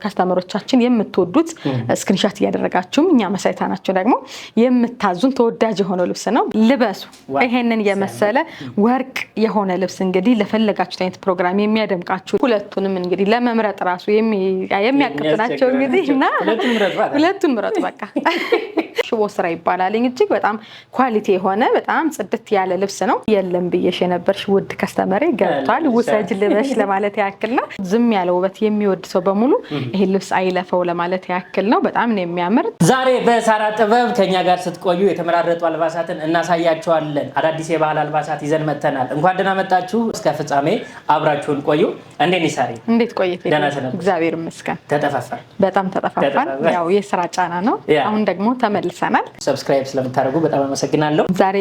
ከስተመሮቻችን የምትወዱት ስክሪንሾት ያደረጋችሁም እኛ መሳይታናችሁ ደግሞ የምታዙን ተወዳጅ የሆነ ልብስ ነው ልበሱ ይሄንን የመሰለ ወርቅ የሆነ ልብስ እንግዲህ ለፈለጋችሁት አይነት ፕሮግራም የሚያደምቃችሁ ሁለቱንም እንግዲህ ለመምረጥ ራሱ የሚያቀጥናቸው እንግዲህና ሁለቱን ምረጡ በቃ ሽቦ ስራ ይባላል እጅግ በጣም ኳሊቲ የሆነ በጣም ጽድት ያለ ልብስ ነው የለም ብዬሽ የነበርሽ ውድ ከስተመሬ ገብቷል ውሰጅ ልበሽ ለማለት ያክል ነው ዝም ያለ ውበት የሚወድ ሰው በሙሉ ይሄ ልብስ አይለፈው ለማለት ያክል ነው በጣም ነው የሚያምር ዛሬ በሳራ ጥበብ ከኛ ጋር ስትቆዩ የተመራረጡ አልባሳትን እናሳያችኋለን አዳዲስ የባህል አልባሳት ይዘን መተናል እንኳን ደህና መጣችሁ እስከ ፍጻሜ አብራችሁን ቆዩ እንዴት ነሳሪ እንዴት ቆይት እግዚአብሔር ይመስገን ተጠፋፋን በጣም ተጠፋፋን ያው የሥራ ጫና ነው አሁን ደግሞ ተመልሰናል ሰብስክራይብ ስለምታደርጉ በጣም አመሰግናለሁ ዛሬ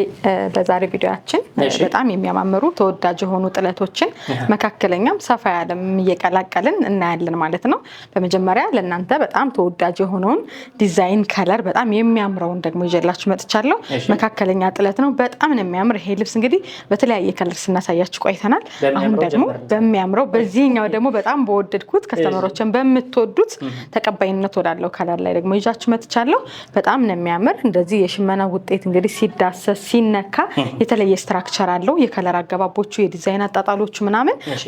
በዛሬ ቪዲዮአችን በጣም የሚያማምሩ ተወዳጅ የሆኑ ጥለቶችን መካከለኛም ሰፋ ያለም እየቀላቀልን እናያለን ማለት ነው በመጀመሪያ ለእናንተ በጣም ተወዳጅ የሆነውን ዲዛይን ከለር በጣም የሚያምረውን ደግሞ ይዤላችሁ መጥቻለሁ መካከለኛ ጥለት ነው በጣም ነው የሚያምር ይሄ ልብስ እንግዲህ በተለያየ ከለር ስናሳያችሁ ቆይተናል አሁን ደግሞ በሚያምረው በዚህኛው ደግሞ በጣም በወደድኩት ከስተመሮችን በመትወዱት ተቀባይነት ወዳለው ከለር ላይ ደግሞ ይዣችሁ መጥቻለሁ በጣም ነው የሚያምር እንደዚህ የሽመና ውጤት እንግዲህ ሲዳሰስ ሲነካ የተለየ ስትራክቸር አለው የከለር አገባቦቹ የዲዛይን አጣጣሎቹ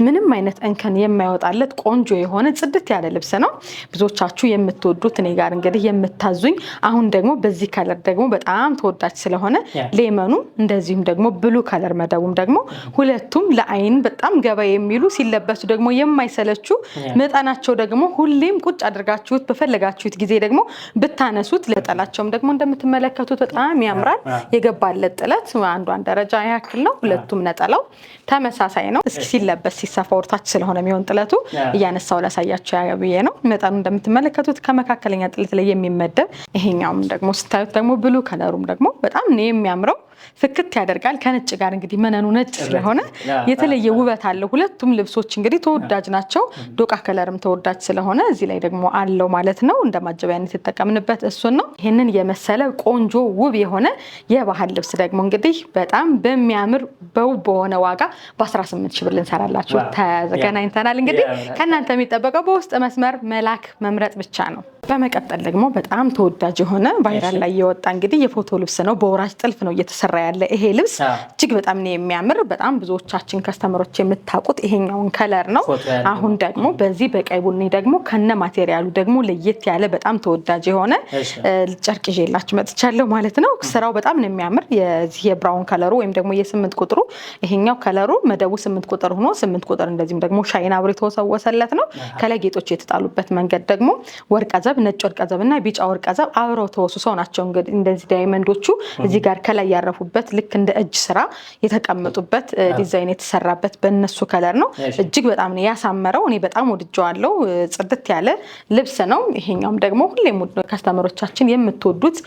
ምንም አይነት እንከን የማይወጣለት ቆንጆ የሆነ ጽድት ያለ ልብስ ነው ብዙዎቻችሁ የምትወዱት እኔ ጋር እንግዲህ የምታዙኝ አሁን ደግሞ በዚህ ከለር ደግሞ በጣም ተወዳጅ ስለሆነ ሌመኑ እንደዚሁም ደግሞ ብሉ ከለር መደቡም ደግሞ ሁለቱም ለአይን በጣም ገባ የሚሉ ሲለበሱ ደግሞ የማይሰለቹ መጣናቸው ደግሞ ሁሌም ቁጭ አድርጋችሁት በፈለጋችሁት ጊዜ ደግሞ ብታነሱት ለጠላቸውም ደግሞ እንደምትመለከቱት በጣም ያምራል የገባለት ጥለት አንዷን ደረጃ ያክል ነው ሁለቱም ነጠላው ተመሳሳይ ነው እስኪ ሲለበስ ሲሰፋ ወርታች ስለሆነ የሚሆን ጥለቱ ያነሳው ላሳያችሁ ያብዬ ነው መጣኑ እንደምትመለከቱት ከመካከለኛ ጥለት ላይ የሚመደብ ይሄኛውም ደግሞ ስታዩት ደግሞ ብሉ ከለሩም ደግሞ በጣም ነው የሚያምረው ፍክት ያደርጋል ከነጭ ጋር እንግዲህ መነኑ ነጭ ስለሆነ የተለየ ውበት አለው ሁለቱም ልብሶች እንግዲህ ተወዳጅ ናቸው ዶቃ ከለርም ተወዳጅ ስለሆነ እዚህ ላይ ደግሞ አለው ማለት ነው እንደማጀቢያነት ተጠቀምንበት እሱን ነው ይሄንን የመሰለ ቆንጆ ውብ የሆነ የባህል ልብስ ደግሞ እንግዲህ በጣም በሚያምር በሆነ ዋጋ በ18 ሺህ ብር ልንሰራላችሁ ተገናኝተናል እንግዲህ ከናንተ የሚጠበቀው በውስጥ መስመር መላክ መምረጥ ብቻ ነው በመቀጠል ደግሞ በጣም ተወዳጅ የሆነ ቫይራል ላይ የወጣ እንግዲህ የፎቶ ልብስ ነው በወራጅ ጥልፍ ነው እየተሰራ ያለ ይሄ ልብስ እጅግ በጣም ነው የሚያምር በጣም ብዙዎቻችን ከስተመሮች የምታውቁት ይሄኛውን ከለር ነው አሁን ደግሞ በዚህ በቀይ ቡኒ ደግሞ ከነ ማቴሪያሉ ደግሞ ለየት ያለ በጣም ተወዳጅ የሆነ ጨርቅ ይዤላችሁ መጥቻለሁ ማለት ነው ስራው በጣም ነው የሚያምር የዚህ የብራውን ከለሩ ወይም ደግሞ የ8 ቁጥሩ ይሄኛው ከለሩ መደቡ 8 ቁጥር ሆኖ 8 ቁጥር እንደዚህም ደግሞ ሻይና አብሮ የተወሰወሰለት ነው ከላይ ጌጦች የተጣሉበት መንገድ ደግሞ ወርቅ አዘብ ነጭ ወርቅ አዘብና ቢጫ ወርቅ አዘብ አብረው ተወሱሰው ናቸው እንግዲህ እንደዚህ ዳይመንዶቹ እዚህ ጋር ከላይ ያረፉበት ልክ እንደ እጅ ስራ የተቀመጡበት ዲዛይን የተሰራበት በእነሱ ከለር ነው እጅግ በጣም ነው ያሳመረው እኔ በጣም ወድጄዋለሁ ጽድት ያለ ልብስ ነው ይሄኛውም ደግሞ ሁሌም ከስተመሮቻችን የምትወዱት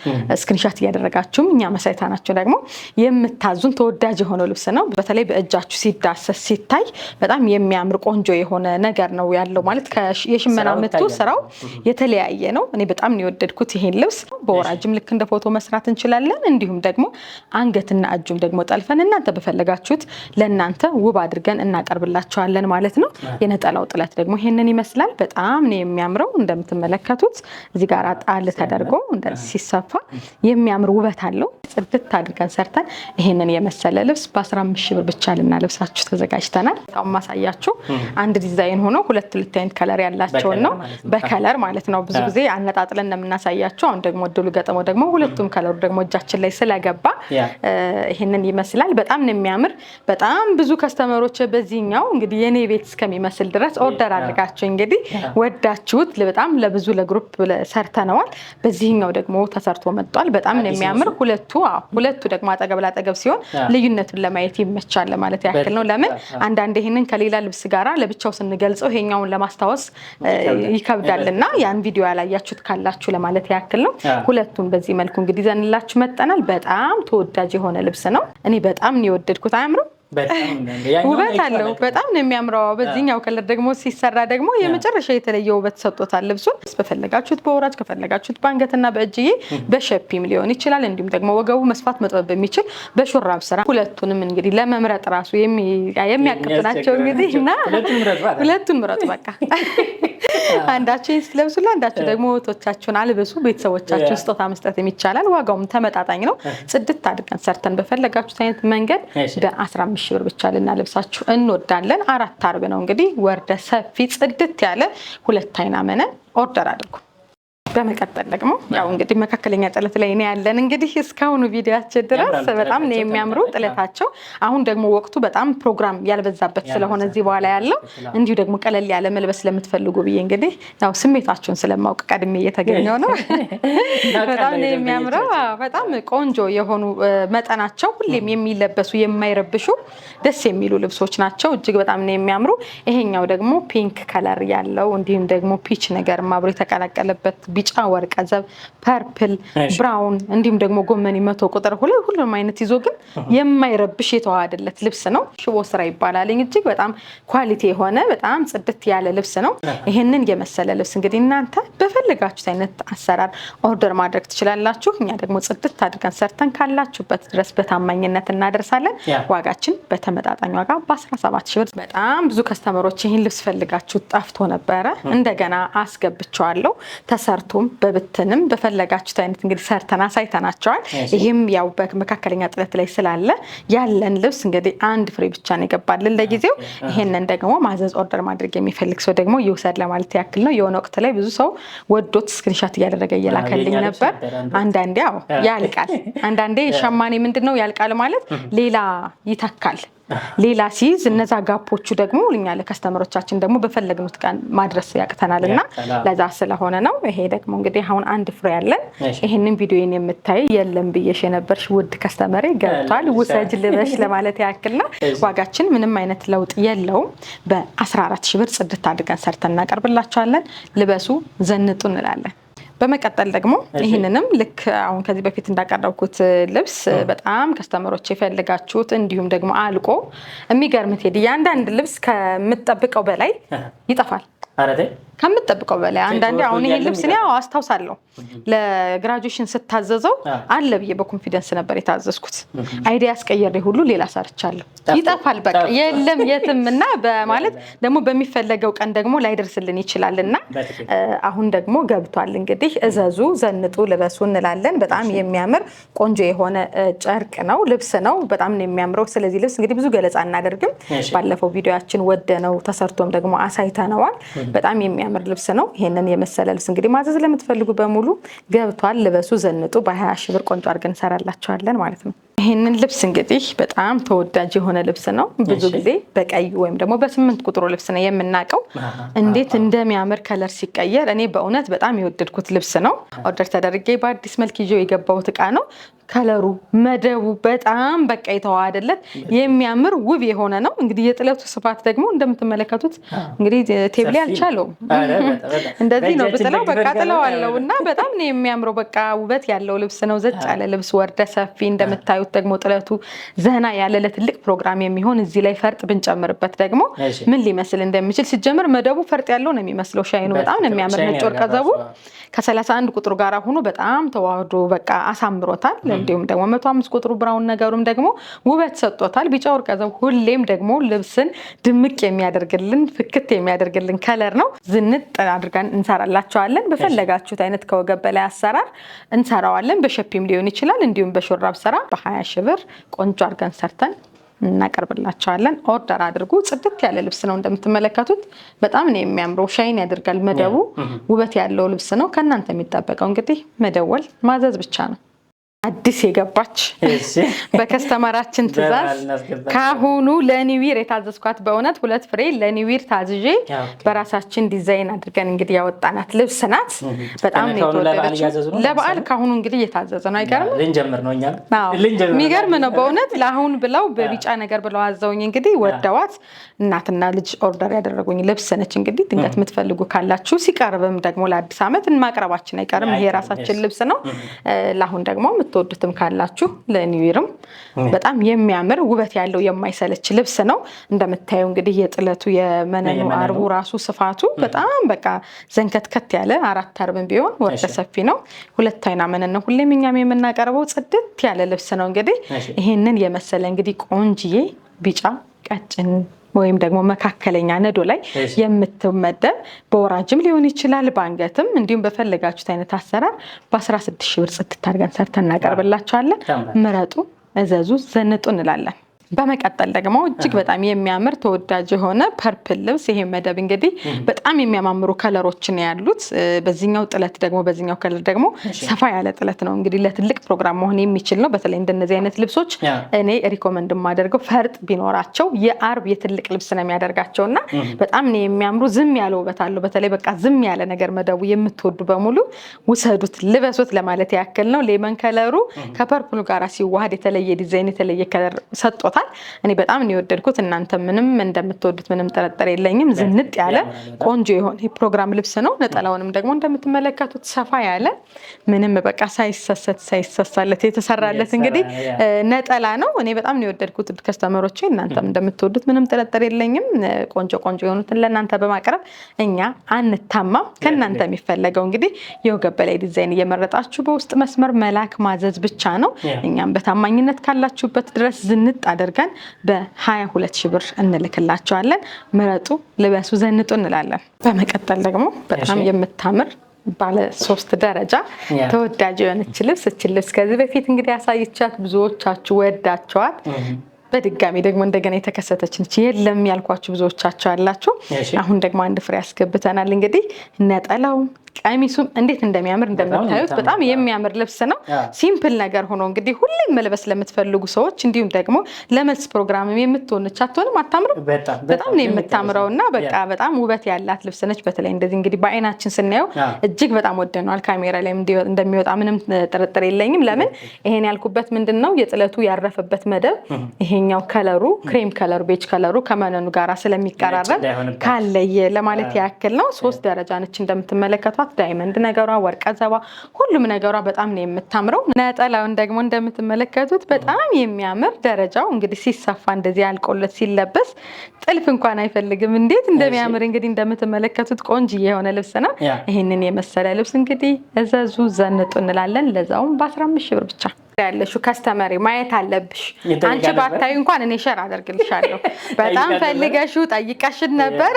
ስክሪንሾት ያደረጋችሁም እኛ መሳይታናችሁ ደግሞ የምታዙን ተወዳጅ የሆነ ልብስ ነው በተለይ በእጃችሁ ሲዳሰስ ሲታይ በጣም የሚያምር ቆንጆ የሆነ ነገር ነው ያለው ማለት የሽመና ምቱ ስራው የተለያየ ነው እኔ በጣም ነው የወደድኩት ይሄን ልብስ በወራጅም ልክ እንደ ፎቶ መስራት እንችላለን እንዲሁም ደግሞ አንገትና እጁም ደግሞ ጠልፈን እናንተ በፈለጋችሁት ለእናንተ ውብ አድርገን እናቀርብላችኋለን ማለት ነው የነጠላው ጥለት ደግሞ ይሄንን ይመስላል በጣም ነው የሚያምረው እንደምትመለከቱት እዚህ ጋር ጣል ተደርጎ እንደዚህ ሲሰፋ የሚያምር ውበት አለው ጽድት አድርገን ሰርተን ይሄንን የመሰለ ልብስ በ15 ሺህ ብር ብቻ ልናለብሳችሁ ተዘጋጅተናል በጣም ማሳያችሁ አንድ ዲዛይን ሆኖ ሁለት አይነት ከለር ያላቸው ነው በከለር ማለት ነው ብዙ ጊዜ አነጣጥለን እንደምናሳያችሁ አሁን ደግሞ ድሉ ገጠመው ደግሞ ሁለቱም ከለሩ ደግሞ እጃችን ላይ ስለገባ ይሄንን ይመስላል በጣም ነው የሚያምር በጣም ብዙ ከስተመሮች በዚህኛው እንግዲህ የኔ ቤት እስከሚመስል ድረስ ኦርደር አድርጋችሁ እንግዲህ ወዳችሁት በጣም ለብዙ ለግሩፕ ሰርተነዋል በዚህኛው ደግሞ ተሰርቶ መጥቷል በጣም ነው የሚያምር ሁለቱ ደግሞ አጠገብ ላጠገብ ሲሆን ልዩነቱን ለማየት ይመቻል ማለት ያክል ነው ለምን አንዳንድ ይሄንን ከሌላ ልብስ ጋራ ለብቻው ስንገልጸው ይሄኛውን ለማስታወስ ይከብዳልና ያን ቪዲዮ ያላያችሁት ካላችሁ ለማለት ያክል ነው ሁለቱን በዚህ መልኩ እንግዲህ ዘንላችሁ መጣናል በጣም ተወዳጅ የሆነ ልብስ ነው እኔ በጣም ነው የወደድኩት አያምርም ውበት አለው። በጣም ነው የሚያምረው። በዚህኛው ከለር ደግሞ ሲሰራ ደግሞ የመጨረሻ የተለየ ውበት ሰጥቶታል ልብሱን። በፈለጋችሁት በወራጅ ከፈለጋችሁት በአንገትና በእጅዬ በሸፒም ሊሆን ይችላል። እንዲሁም ደግሞ ወገቡ መስፋት መጥበብ በሚችል በሹራብ ስራ ሁለቱንም እንግዲህ ለመምረጥ ራሱ የሚያቅጥ ናቸው እንግዲህ እና ሁለቱን ምረጡ በቃ። አንዳችሁ ስትለብሱላ አንዳችሁ ደግሞ እህቶቻችሁን አልብሱ። ቤተሰቦቻችሁ ስጦታ መስጠት የሚቻላል። ዋጋውም ተመጣጣኝ ነው። ጽድት አድርገን ሰርተን በፈለጋችሁት አይነት መንገድ በ15 ሺህ ብር ብቻ ልናለብሳችሁ እንወዳለን። 4 አርብ ነው እንግዲህ ወርደ ሰፊ ጽድት ያለ 2 አይና መነን ኦርደር አድርጉ። በመቀጠል ደግሞ ያው እንግዲህ መካከለኛ ጥለት ላይ ነው ያለን። እንግዲህ እስካሁኑ ቪዲዮአችን ድረስ በጣም ነው የሚያምሩ ጥለታቸው። አሁን ደግሞ ወቅቱ በጣም ፕሮግራም ያልበዛበት ስለሆነ እዚህ በኋላ ያለው እንዲሁ ደግሞ ቀለል ያለ መልበስ ለምትፈልጉ ብዬ እንግዲህ ያው ስሜታችሁን ስለማውቅ ቀድሜ እየተገኘው ነው። በጣም ነው የሚያምረው። በጣም ቆንጆ የሆኑ መጠናቸው ሁሌም የሚለበሱ የማይረብሹ ደስ የሚሉ ልብሶች ናቸው። እጅግ በጣም ነው የሚያምሩ። ይሄኛው ደግሞ ፒንክ ከለር ያለው እንዲሁም ደግሞ ፒች ነገር ማብሮ የተቀላቀለበት ቢጫ ወርቀ ዘብ፣ ፐርፕል፣ ብራውን እንዲሁም ደግሞ ጎመኒ 100 ቁጥር ሁሉም አይነት ይዞ ግን የማይረብሽ የተዋሃደለት ልብስ ነው። ሽቦ ስራ ይባላል። እጅግ በጣም ኳሊቲ የሆነ በጣም ጽድት ያለ ልብስ ነው። ይሄንን የመሰለ ልብስ እንግዲህ እናንተ በፈለጋችሁት አይነት አሰራር ኦርደር ማድረግ ትችላላችሁ። እኛ ደግሞ ጽድት አድርገን ሰርተን ካላችሁበት ድረስ በታማኝነት እናደርሳለን። ዋጋችን በተመጣጣኝ ዋጋ በ17 ሺህ ብር። በጣም ብዙ ከስተመሮች ይህን ልብስ ፈልጋችሁ ጠፍቶ ነበረ። እንደገና አስገብቼዋለሁ። ተሰርቶም በብትንም በፈለጋችሁት አይነት እንግዲህ ሰርተን አሳይተናቸዋል። ይህም ያው በመካከለኛ ጥለት ላይ ስላለ ያለን ልብስ እንግዲህ 1 ፍሬ ብቻ ነው የገባልን ለጊዜው። ይሄንን ደግሞ ማዘዝ ኦርደር ማድረግ የሚፈልግ ሰው ደግሞ ይውሰድ ለማለት ያክል ነው። የሆነ ወቅት ላይ ብዙ ሰው ወዶት ስክሪንሻት እያደረገ እየላከልኝ ነበር። አንዳንዴ ያልቃል። አንዳንዴ ሸማኔ ምንድነው ያልቃል ማለት ሌላ ይተካል። ሌላ ሲይዝ እነዛ ጋፖቹ ደግሞ እኛ ለከስተመሮቻችን ደግሞ በፈለግኑት ቀን ማድረስ ያቅተናል እና ለዛ ስለሆነ ነው። ይሄ ደግሞ እንግዲህ አሁን 1 ፍሬ ያለን። ይሄንን ቪዲዮን የምታይ የለም ብዬሽ የነበርሽ ውድ ከስተመሬ ገብቷል፣ ውሰጅ ልበሽ ለማለት ያክል ነው። ዋጋችን ምንም አይነት ለውጥ የለውም። በ14 ሺህ ብር ጽድት አድርገን ሰርተን እናቀርብላችኋለን። ልበሱ፣ ዘንጡ እንላለን። በመቀጠል ደግሞ ይህንንም ልክ አሁን ከዚህ በፊት እንዳቀረብኩት ልብስ በጣም ከስተመሮች የፈልጋችሁት እንዲሁም ደግሞ አልቆ የሚገርም ቴዲ የአንዳንድ ልብስ ከምትጠብቀው በላይ ይጠፋል። ከምትጠብቀው በላይ አንዳንዴ አሁን ይሄን ልብስ እኔ አስታውሳለሁ ለግራጁዌሽን ስታዘዘው አለ ብዬ በኮንፊደንስ ነበር የታዘዝኩት። አይዲያ አስቀየሬ ሁሉ ሌላ ሰርቻለሁ። ይጠፋል በቃ የለም የትም እና በማለት ደግሞ በሚፈለገው ቀን ደግሞ ላይደርስልን ይችላልና አሁን ደግሞ ገብቷል። እንግዲህ እዘዙ፣ ዘንጡ፣ ልበሱ እንላለን። በጣም የሚያምር ቆንጆ የሆነ ጨርቅ ነው፣ ልብስ ነው። በጣም ነው የሚያምረው። ስለዚህ ልብስ እንግዲህ ብዙ ገለጻ እናደርግም። ባለፈው ቪዲዮአችን ወደነው ተሰርቶም ደግሞ አሳይተነዋል። በጣም የሚያምር ልብስ ነው። ይሄንን የመሰለ ልብስ እንግዲህ ማዘዝ ለምትፈልጉ በሙሉ ገብቷል። ልበሱ፣ ዘንጡ። በ20 ሺህ ብር ቆንጆ አድርገን እንሰራላችኋለን ማለት ነው። ይሄንን ልብስ እንግዲህ በጣም ተወዳጅ የሆነ ልብስ ነው። ብዙ ጊዜ በቀይ ወይም ደግሞ በ8 ቁጥሩ ልብስ ነው የምናውቀው። እንዴት እንደሚያምር ከለር ሲቀየር እኔ በእውነት በጣም የወደድኩት ልብስ ነው። ኦርደር ተደርጌ በአዲስ መልክ ይዤው የገባሁት እቃ ነው። ከለሩ መደቡ በጣም በቃ የተዋሃደለት የሚያምር ውብ የሆነ ነው። እንግዲህ የጥለቱ ስፋት ደግሞ እንደምትመለከቱት እንግዲህ ቴብሌ አልቻለውም። እንደዚህ ነው ብጥለው በቃ ጥለዋለሁ እና በጣም ነው የሚያምረው። በቃ ውበት ያለው ልብስ ነው። ዘጭ ያለ ልብስ ወርደ ሰፊ እንደምታዩት ደግሞ ጥለቱ ዘና ያለ ለትልቅ ፕሮግራም የሚሆን እዚህ ላይ ፈርጥ ብንጨምርበት ደግሞ ምን ሊመስል እንደሚችል ሲጀምር መደቡ ፈርጥ ያለው ነው የሚመስለው። ሻይኑ በጣም ነው የሚያምር። ነጭ ወርቀ ዘቡ ከ31 ቁጥሩ ጋር ሆኖ በጣም ተዋህዶ በቃ አሳምሮታል። እንዲሁም ደግሞ 105 ቁጥሩ ብራውን ነገሩም ደግሞ ውበት ሰጥቶታል። ቢጫ ወርቀ ዘቡ ሁሌም ደግሞ ልብስን ድምቅ የሚያደርግልን ፍክት የሚያደርግልን ከለር ነው። ዝንጥ አድርገን እንሰራላችኋለን። በፈለጋችሁት አይነት ከወገብ በላይ አሰራር እንሰራዋለን። በሸፒም ሊሆን ይችላል፣ እንዲሁም በሹራብ ስራ በ20 ሺህ ብር ቆንጆ አድርገን ሰርተን እናቀርብላችኋለን። ኦርደር አድርጉ። ጽድት ያለ ልብስ ነው እንደምትመለከቱት። በጣም ነው የሚያምረው። ሻይን ያደርጋል። መደቡ ውበት ያለው ልብስ ነው። ከእናንተ የሚጠበቀው እንግዲህ መደወል ማዘዝ ብቻ ነው። አዲስ የገባች በከስተመራችን ትእዛዝ ካሁኑ ለኒዊር የታዘዝኳት በእውነት 2 ፍሬ ለኒዊር ታዝዤ በራሳችን ዲዛይን አድርገን እንግዲህ ያወጣናት ልብስ ናት። በጣም ነው የተወደደችው። ለበዓል ካሁኑ እንግዲህ እየታዘዘ ነው። አይገርም? ልንጀምር ነው እኛ። የሚገርም ነው በእውነት። ለአሁን ብለው በቢጫ ነገር ብለው አዘውኝ እንግዲህ ወደዋት እናትና ልጅ ኦርደር ያደረጉኝ ልብስ ነች። እንግዲህ ድንገት የምትፈልጉ ካላችሁ ሲቀርብም ደግሞ ለአዲስ ዓመት ማቅረባችን አይቀርም። ይሄ የራሳችን ልብስ ነው። ለአሁን ደግሞ የምትወዱትም ካላችሁ ለኒው ይርም በጣም የሚያምር ውበት ያለው የማይሰለች ልብስ ነው። እንደምታዩ እንግዲህ የጥለቱ የመነኑ አርቡ ራሱ ስፋቱ በጣም በቃ ዘንከትከት ያለ 4 አርብም ቢሆን ወርደ ሰፊ ነው። 2 አይና መነን ነው ሁሌም እኛም የምናቀርበው ጽድት ያለ ልብስ ነው። እንግዲህ ይሄንን የመሰለ እንግዲህ ቆንጂዬ ቢጫ ቀጭን ወይም ደግሞ መካከለኛ ነዶ ላይ የምትመደብ በወራጅም ሊሆን ይችላል በአንገትም እንዲሁም በፈለጋችሁት አይነት አሰራር በ16 ሺህ ብር ጽድት አድርገን ሰርተን እናቀርብላችኋለን። ምረጡ፣ እዘዙ፣ ዘንጡ እንላለን። በመቀጠል ደግሞ እጅግ በጣም የሚያምር ተወዳጅ የሆነ ፐርፕል ልብስ። ይሄ መደብ እንግዲህ በጣም የሚያማምሩ ከለሮችን ያሉት በዚህኛው ጥለት ደግሞ በዚህኛው ከለር ደግሞ ሰፋ ያለ ጥለት ነው። እንግዲህ ለትልቅ ፕሮግራም መሆን የሚችል ነው። በተለይ እንደነዚህ አይነት ልብሶች እኔ ሪኮመንድ የማደርገው ፈርጥ ቢኖራቸው የአርብ የትልቅ ልብስ ነው የሚያደርጋቸውና በጣም ነው የሚያምሩ። ዝም ያለ ውበት አለው። በተለይ በቃ ዝም ያለ ነገር መደቡ የምትወዱ በሙሉ ውሰዱት፣ ልበሱት ለማለት ያክል ነው። ሌመን ከለሩ ከፐርፕሉ ጋር ሲዋሃድ የተለየ ዲዛይን የተለየ ከለር ሰጥቶታል። እኔ በጣም ነው የወደድኩት። እናንተ ምንም እንደምትወዱት ምንም ጥርጥር የለኝም። ዝንጥ ያለ ቆንጆ የሆነ የፕሮግራም ልብስ ነው። ነጠላውንም ደግሞ እንደምትመለከቱት ሰፋ ያለ ምንም በቃ ሳይሰሳለት የተሰራለት እንግዲህ ነጠላ ነው። እኔ በጣም ነው የወደድኩት ከስተመሮቼ። እናንተም እንደምትወዱት ምንም ጥርጥር የለኝም። ቆንጆ ቆንጆ የሆኑትን ለእናንተ በማቅረብ እኛ አንታማም። ከእናንተ የሚፈለገው እንግዲህ የወገብ በላይ ዲዛይን እየመረጣችሁ በውስጥ መስመር መላክ ማዘዝ ብቻ ነው። እኛም በታማኝነት ካላችሁበት ድረስ ዝንጥ አድርገን በ22 ሺህ ብር እንልክላቸዋለን። ምረጡ፣ ልበሱ፣ ዘንጡ እንላለን። በመቀጠል ደግሞ በጣም የምታምር ባለ 3 ደረጃ ተወዳጅ የሆነች ልብስ። እችን ልብስ ከዚህ በፊት እንግዲህ ያሳይቻት ብዙዎቻችሁ ወዳቸዋል። በድጋሚ ደግሞ እንደገና የተከሰተች ነች። የለም ያልኳችሁ ብዙዎቻችሁ አላችሁ። አሁን ደግሞ አንድ ፍሬ ያስገብተናል። እንግዲህ ነጠላው ቀሚሱም እንዴት እንደሚያምር እንደምታዩት በጣም የሚያምር ልብስ ነው። ሲምፕል ነገር ሆኖ እንግዲህ ሁሌም መልበስ ለምትፈልጉ ሰዎች እንዲሁም ደግሞ ለመልስ ፕሮግራም የምትሆንች አትሆንም? አታምርም? በጣም ነው የምታምረውና በቃ በጣም ውበት ያላት ልብስ ነች። በተለይ እንደዚህ እንግዲህ በአይናችን ስናየው እጅግ በጣም ወደነዋል። ካሜራ ላይ እንደሚወጣ ምንም ጥርጥር የለኝም። ለምን ይሄን ያልኩበት ምንድነው የጥለቱ ያረፈበት መደብ ይሄኛው ከለሩ ክሬም ከለሩ ቤጅ ከለሩ ከመነኑ ጋራ ስለሚቀራረብ ካለየ ለማለት ያክል ነው። 3 ደረጃ ነች እንደምትመለከቷት። ዳይመንድ ነገሯ ወርቀ ዘባ ሁሉም ነገሯ በጣም ነው የምታምረው። ነጠላውን ደግሞ እንደምትመለከቱት በጣም የሚያምር ደረጃው እንግዲህ ሲሰፋ እንደዚህ አልቆለት ሲለበስ ጥልፍ እንኳን አይፈልግም። እንዴት እንደሚያምር እንግዲህ እንደምትመለከቱት ቆንጆ የሆነ ልብስ ነው። ይሄንን የመሰለ ልብስ እንግዲህ እዘዙ፣ ዘንጡ እንላለን። ለዛውም በ15 ሺህ ብር ብቻ ያለሽው ከስተመሪ ማየት አለብሽ። አንቺ ባታዩ እንኳን እኔ ሸር አደርግልሻለሁ። በጣም ፈልገሽው ጠይቀሽን ነበር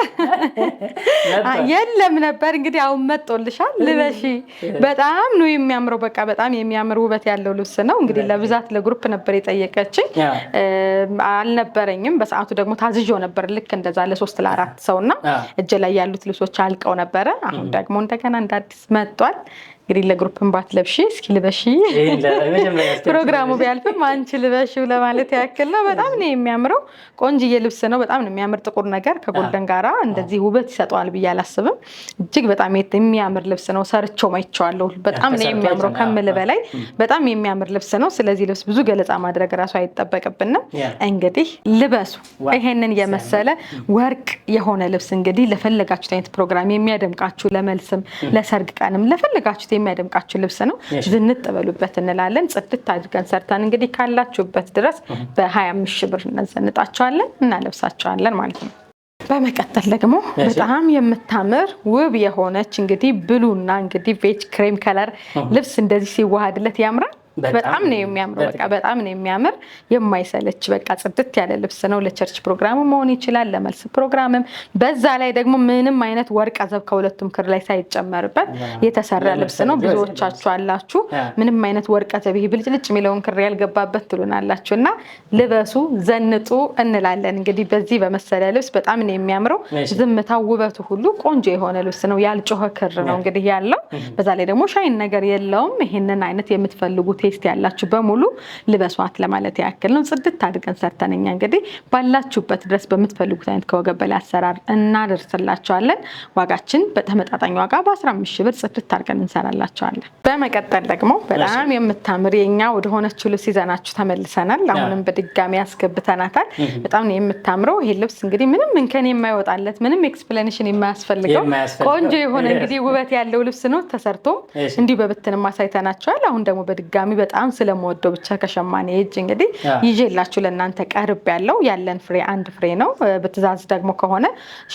የለም ነበር። እንግዲህ አሁን መጥቶልሻል። ልበሺ። በጣም ነው የሚያምረው። በቃ በጣም የሚያምር ውበት ያለው ልብስ ነው። እንግዲህ ለብዛት ለግሩፕ ነበር የጠየቀችኝ። አልነበረኝም በሰዓቱ ደግሞ ታዝዤው ነበር ልክ እንደዛ ለ3 ለ4 ሰውና እጅ ላይ ያሉት ልብሶች አልቀው ነበረ። አሁን ደግሞ እንደገና እንደ አዲስ መጥቷል። እንግዲህ ለግሩፕን ባትለብሺ እስኪ ልበሺ። ፕሮግራሙ ቢያልፍም አንቺ ልበሺው ለማለት ያክል ነው። በጣም ነው የሚያምረው። ቆንጆዬ ልብስ ነው። በጣም ነው የሚያምር። ጥቁር ነገር ከጎልደን ጋራ እንደዚህ ውበት ይሰጠዋል ብዬ አላስብም። እጅግ በጣም የሚያምር ልብስ ነው። ሰርቼው ማይቼዋለሁ። በጣም ነው የሚያምረው ከምል በላይ በጣም የሚያምር ልብስ ነው። ስለዚህ ልብስ ብዙ ገለጻ ማድረግ ራሱ አይጠበቅብንም። እንግዲህ ልበሱ። ይሄንን የመሰለ ወርቅ የሆነ ልብስ እንግዲህ ለፈለጋችሁት አይነት ፕሮግራም የሚያደምቃችሁ ለመልስም ለሰርግ ቀንም ለፈለጋችሁት የሚያደምቃችሁ ልብስ ነው። ዝንጥ በሉበት እንላለን። ጽድት አድርገን ሰርተን እንግዲህ ካላችሁበት ድረስ በ25 ሺህ ብር እናዘንጣቸዋለን እናለብሳቸዋለን ማለት ነው። በመቀጠል ደግሞ በጣም የምታምር ውብ የሆነች እንግዲህ ብሉና እንግዲህ ቬጅ ክሬም ከለር ልብስ እንደዚህ ሲዋሃድለት ያምራል። በጣም ነው የሚያምረው። በቃ በጣም ነው የሚያምር የማይሰለች በቃ ጽድት ያለ ልብስ ነው። ለቸርች ፕሮግራም መሆን ይችላል፣ ለመልስ ፕሮግራምም። በዛ ላይ ደግሞ ምንም አይነት ወርቅ አዘብ ከሁለቱም ክር ላይ ሳይጨመርበት የተሰራ ልብስ ነው። ብዙዎቻችሁ አላችሁ ምንም አይነት ወርቅ አዘብ ይሄ ብልጭልጭ የሚለውን ክር ያልገባበት ትሉናላችሁ እና ልበሱ፣ ዘንጡ እንላለን። እንግዲህ በዚህ በመሰለ ልብስ በጣም ነው የሚያምረው። ዝምታው ውበቱ ሁሉ ቆንጆ የሆነ ልብስ ነው። ያልጮኸ ክር ነው እንግዲህ ያለው። በዛ ላይ ደግሞ ሻይን ነገር የለውም። ይሄንን አይነት የምትፈልጉት ቴስት ያላችሁ በሙሉ ልበሷት ለማለት ያክል ነው። ጽድት አድርገን ሰርተንኛ እንግዲህ ባላችሁበት ድረስ በምትፈልጉት አይነት ከወገብ በላይ አሰራር እናደርስላችኋለን። ዋጋችን በተመጣጣኝ ዋጋ በ15 ሺህ ብር ጽድት አድርገን እንሰራላችኋለን። በመቀጠል ደግሞ በጣም የምታምር የኛ ወደ ሆነችው ልብስ ይዘናችሁ ተመልሰናል። አሁንም በድጋሚ ያስገብተናታል። በጣም ነው የምታምረው። ይሄ ልብስ እንግዲህ ምንም እንከን የማይወጣለት ምንም ኤክስፕላኔሽን የማያስፈልገው ቆንጆ የሆነ እንግዲህ ውበት ያለው ልብስ ነው። ተሰርቶ እንዲሁ በብትንም አሳይተናችኋል። አሁን ደግሞ በድጋሚ በአጋጣሚ በጣም ስለምወደው ብቻ ከሸማኔ እጅ እንግዲህ ይዤላችሁ ለእናንተ ቀርብ ያለው ያለን ፍሬ አንድ ፍሬ ነው። በትዕዛዝ ደግሞ ከሆነ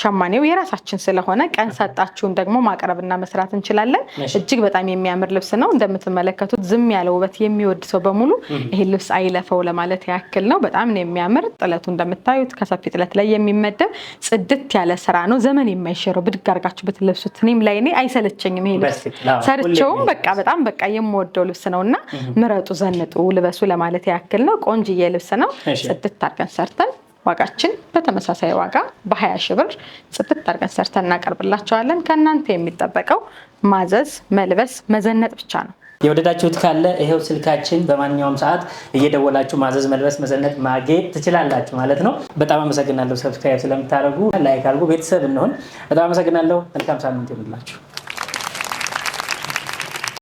ሸማኔው የራሳችን ስለሆነ ቀን ሰጣችሁን ደግሞ ማቅረብና መስራት እንችላለን። እጅግ በጣም የሚያምር ልብስ ነው። እንደምትመለከቱት ዝም ያለ ውበት የሚወድ ሰው በሙሉ ይሄ ልብስ አይለፈው ለማለት ያክል ነው። በጣም ነው የሚያምር። ጥለቱ እንደምታዩት ከሰፊ ጥለት ላይ የሚመደብ ጽድት ያለ ስራ ነው። ዘመን የማይሽረው ብድግ አድርጋችሁ ብትለብሱት እኔም ላይ እኔ አይሰለቸኝም። ይሄ ልብስ ሰርቼውም በጣም የምወደው ልብስ ነውና ምረጡ፣ ዘንጡ፣ ልበሱ ለማለት ያክል ነው። ቆንጅዬ ልብስ ነው። ጽድት አድርገን ሰርተን ዋጋችን በተመሳሳይ ዋጋ በ20 ሺህ ብር ጽድት አድርገን ሰርተን እናቀርብላችኋለን። ከእናንተ የሚጠበቀው ማዘዝ፣ መልበስ፣ መዘነጥ ብቻ ነው። የወደዳችሁት ካለ ይሄው ስልካችን በማንኛውም ሰዓት እየደወላችሁ ማዘዝ፣ መልበስ፣ መዘነጥ፣ ማጌጥ ትችላላችሁ ማለት ነው። በጣም አመሰግናለሁ። ሰብስክራይብ ስለምታደርጉ ላይክ አድርጉ፣ ቤተሰብ እንሆን። በጣም አመሰግናለሁ። መልካም ሳምንት ይሁንላችሁ።